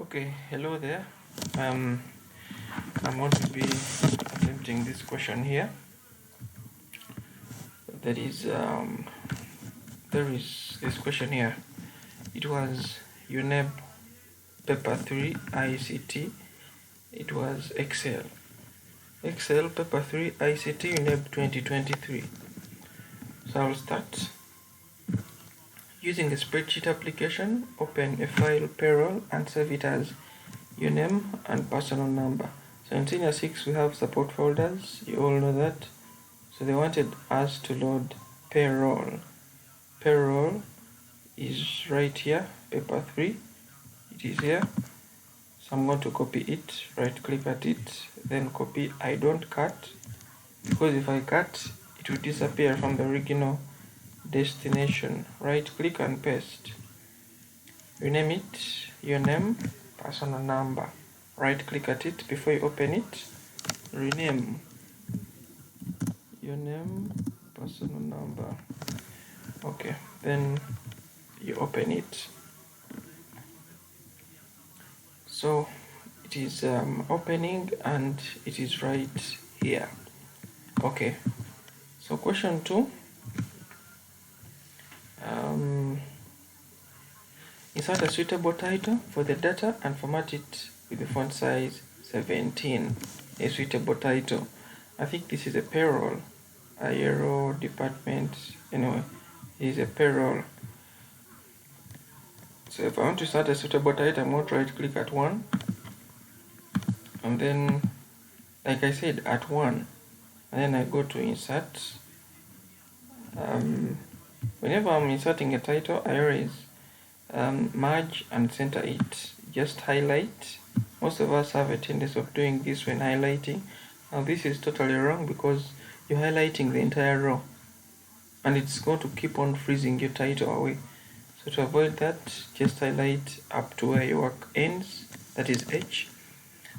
Okay, hello there. I'm going to be attempting this question here. There is this question here. It was UNEB paper 3 ICT. It was Excel paper 3 ICT UNEB 2023. So I'll start. Using a spreadsheet application, open a file payroll and save it as your name and personal number. So in Senior 6 we have support folders, you all know that. So they wanted us to load payroll. Payroll is right here, paper 3, it is here. So I'm going to copy it, right click at it, then copy. I don't cut, because if I cut, it will disappear from the original destination. Right click and paste. Rename it, your name, personal number. Right click at it before you open it. Rename your name, personal number. Okay, then you open it. So it is opening and it is right here. Okay, so question 2. Insert a suitable title for the data and format it with the font size 17. A suitable title. I think this is a payroll. Aero department. Anyway, it is a payroll. So if I want to start a suitable title, I'm going to right click at 1. And then, like I said, at 1. And then I go to insert. Whenever I'm inserting a title, I always merge and center it. Just highlight. Most of us have a tendency of doing this when highlighting. Now this is totally wrong because you're highlighting the entire row and it's going to keep on freezing your title away. So to avoid that, just highlight up to where your work ends, that is H.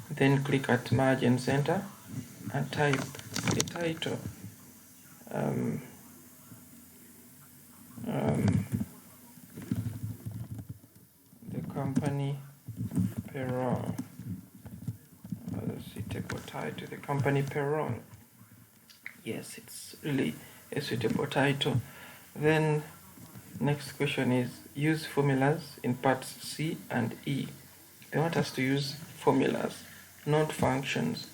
Then click at merge and center and type the title. The company payroll. Suitable title, the company payroll. Yes, it's really a suitable title. Then next question is use formulas in parts C and E. They want us to use formulas, not functions.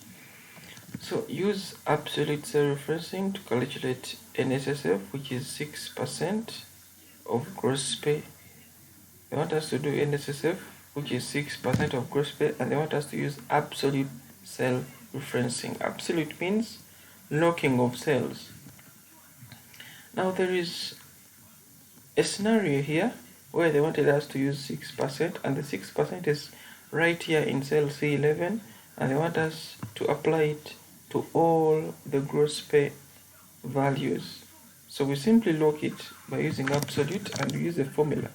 So use absolute self-referencing to calculate NSSF, which is 6% of gross pay. They want us to do NSSF, which is 6% of gross pay, and they want us to use absolute self-referencing. Absolute means locking of cells. Now there is a scenario here where they wanted us to use 6%, and the 6% is right here in cell C11, and they want us to apply it to all the gross pay values. So we simply lock it by using absolute and we use a formula.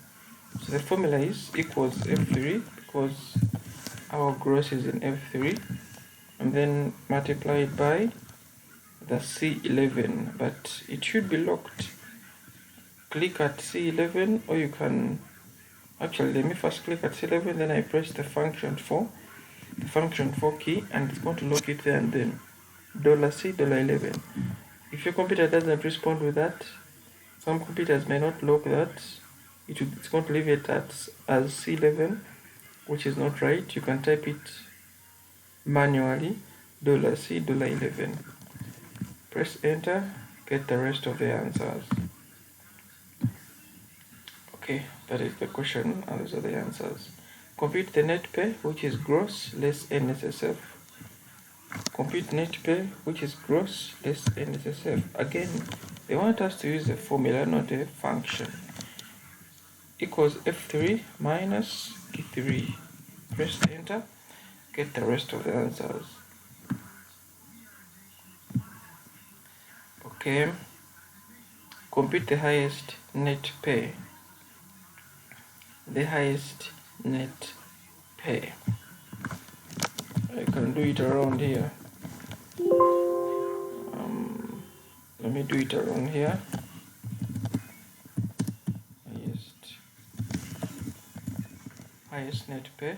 So the formula is equals F3 because our gross is in F3, and then multiplied by the C11, but it should be locked. Click at C11, or you can actually, let me first click at C11, then I press the function 4 key, and it's going to lock it there, and then $C $11. If your computer doesn't respond with that, some computers may not lock that. It's going to leave it as C11, which is not right. You can type it manually, $C $11. Press enter, get the rest of the answers. Okay, that is the question and those are the answers. Compute the net pay, which is gross less NSSF. Compute net pay, which is gross less NSSF. Again, they want us to use a formula, not a function. Equals F3 minus K3. Press enter, get the rest of the answers. Okay, compute the highest net pay. The highest net pay. I can do it around here. Let me do it around here. Highest net pay.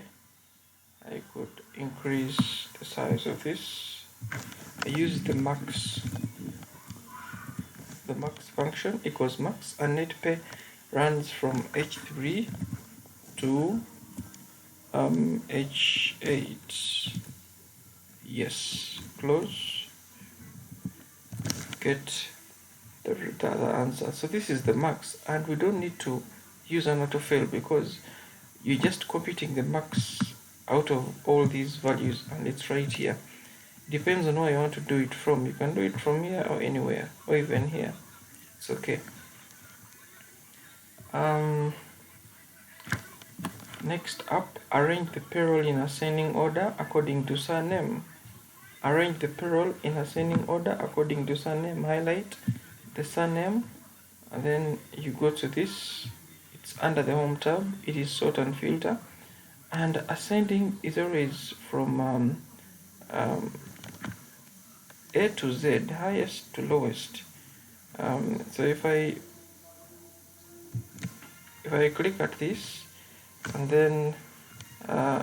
I could increase the size of this. I use the max function equals max, and net pay runs from h3 to h8. Yes, close, get the other answer. So this is the max, and we don't need to use an autofill because you're just computing the max out of all these values, and it's right here. Depends on where you want to do it from. You can do it from here or anywhere, or even here. It's okay. Next up, arrange the payroll in ascending order according to surname. Arrange the payroll in ascending order according to surname. Highlight the surname, and then you go to this. It's under the home tab. It is sort and filter, and ascending is always from A to Z, highest to lowest. So if I click at this and then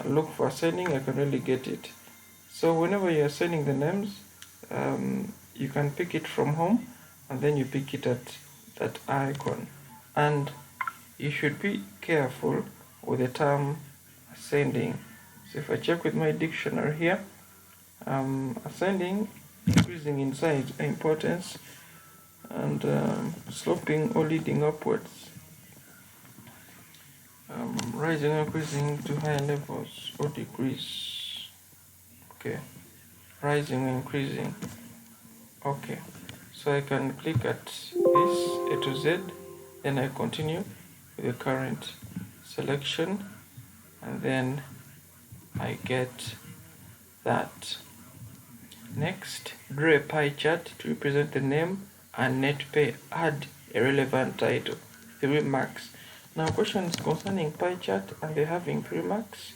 look for ascending, I can really get it. So whenever you're ascending the names, you can pick it from home, and then you pick it at that icon. And you should be careful with the term ascending. So if I check with my dictionary here, ascending, increasing in size or importance, and sloping or leading upwards, rising or increasing to higher levels or decrease. Okay, rising or increasing. Okay, so I can click at this A to Z, then I continue with the current selection, and then I get that. Next, draw a pie chart to represent the name and net pay. Add a relevant title. 3 marks. Now, questions concerning pie chart, and they're having 3 marks.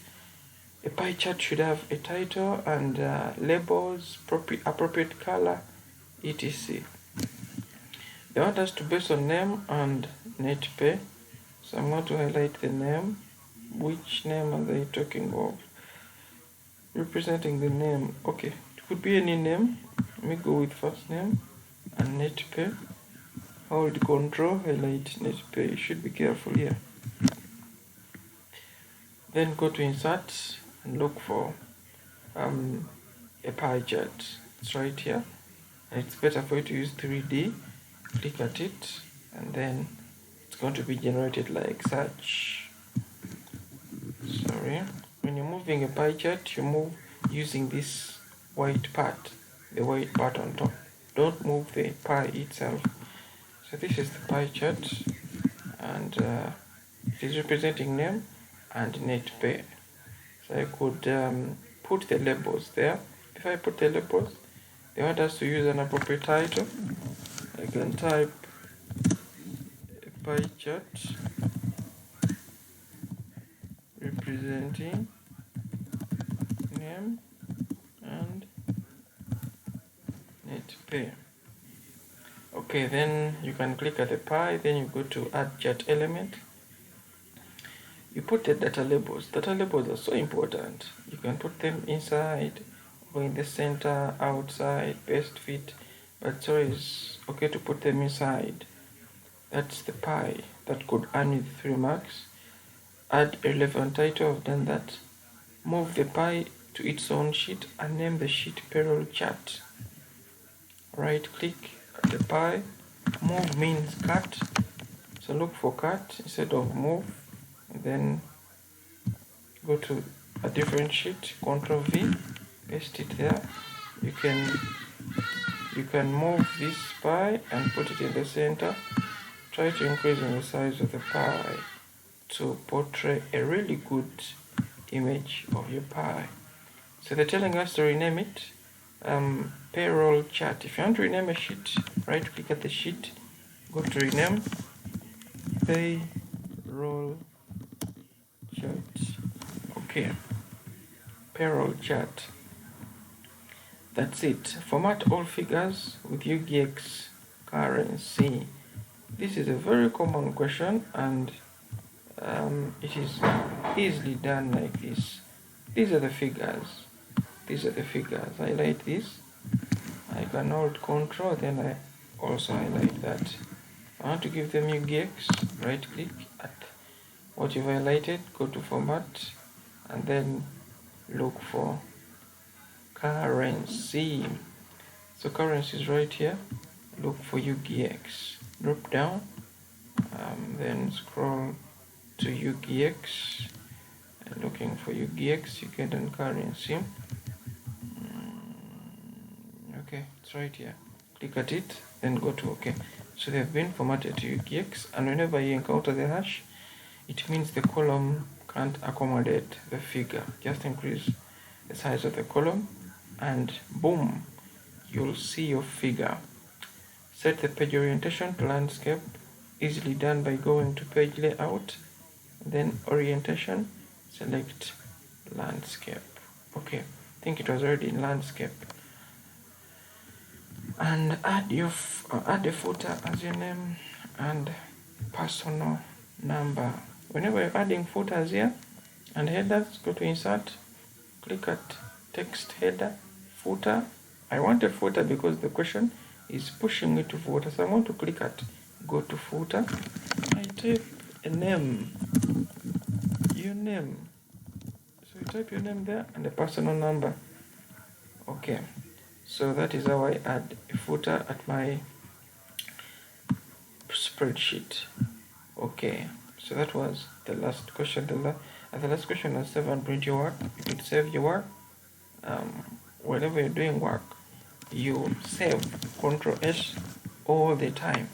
A pie chart should have a title and labels, appropriate color, etc. They want us to base on name and net pay. So I'm going to highlight the name. Which name are they talking of? Representing the name. Okay, it could be any name. Let me go with first name and net pay. Hold control, highlight net pay. You should be careful here. Then go to insert and look for a pie chart. It's right here. And it's better for you to use 3D. Click at it, and then it's going to be generated like such. Sorry. When you're moving a pie chart, you move using this white part, the white part on top. Don't move the pie itself. So this is the pie chart, and it is representing name and net pay. So I could put the labels there. If I put the labels, they want us to use an appropriate title. I can type a pie chart representing name and net pay. Okay, then you can click at the pie, then you go to add chart element. You put the data labels. Data labels are so important. You can put them inside or in the center, outside, best fit, but it's always okay to put them inside. That's the pie. That could earn you 3 marks. Add a relevant title, I've done that. Move the pie to its own sheet and name the sheet payroll chart. Right click at the pie. Move means cut, so look for cut instead of move, and then go to a different sheet, Ctrl V, paste it there. You can move this pie and put it in the center. Try to increase in the size of the pie to portray a really good image of your pie. So they're telling us to rename it payroll chart. If you want to rename a sheet, right click at the sheet, go to rename payroll chart. Okay, payroll chart. That's it. Format all figures with UGX currency. This is a very common question, and it is easily done like this. These are the figures. Highlight this. I can hold Control, then I also highlight that. I want to give them UGX, right click at what you've highlighted, go to format, and then look for currency. So currency is right here. Look for UGX. Drop down, then scroll to UGX. And looking for UGX, you get on currency. Okay, it's right here. Click at it, then go to OK. So they've been formatted to UGX, and whenever you encounter the hash, it means the column can't accommodate the figure. Just increase the size of the column, and boom, you'll see your figure. Set the page orientation to landscape, easily done by going to page layout, then orientation, select landscape. Okay, I think it was already in landscape. And add the footer as your name and personal number. Whenever you're adding footers here and headers, go to insert, click at text header, footer. I want a footer because the question is pushing me to footer, so I want to click at go to footer. I type a name, your name. So you type your name there and the personal number. Okay, so that is how I add a footer at my spreadsheet. Okay, so that was the last question. The last question was save and print your work. You could save your work. Whenever you're doing work, you save Ctrl S all the time,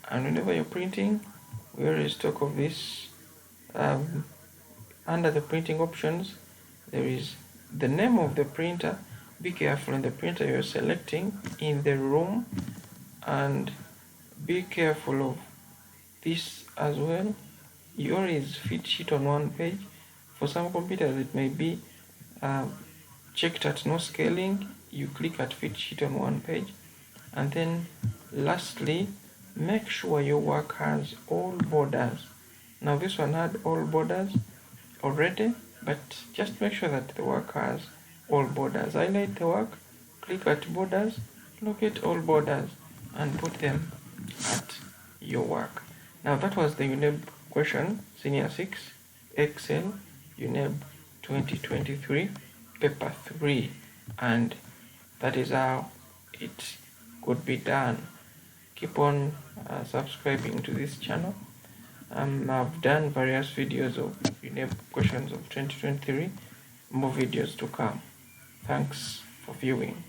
and whenever you're printing, we always talk of this. Under the printing options, there is the name of the printer. Be careful in the printer you're selecting in the room, and be careful of this as well. You always fit sheet on one page. For some computers it may be checked at no scaling. You click at fit sheet on one page, and then lastly, make sure your work has all borders. Now this one had all borders already, but just make sure that the work has all borders. Highlight the work, click at borders, locate all borders, and put them at your work. Now that was the UNEB question, Senior 6, Excel, UNEB 2023, Paper 3, and that is how it could be done. Keep on subscribing to this channel. I've done various videos of UNEB questions of 2023, more videos to come. Thanks for viewing.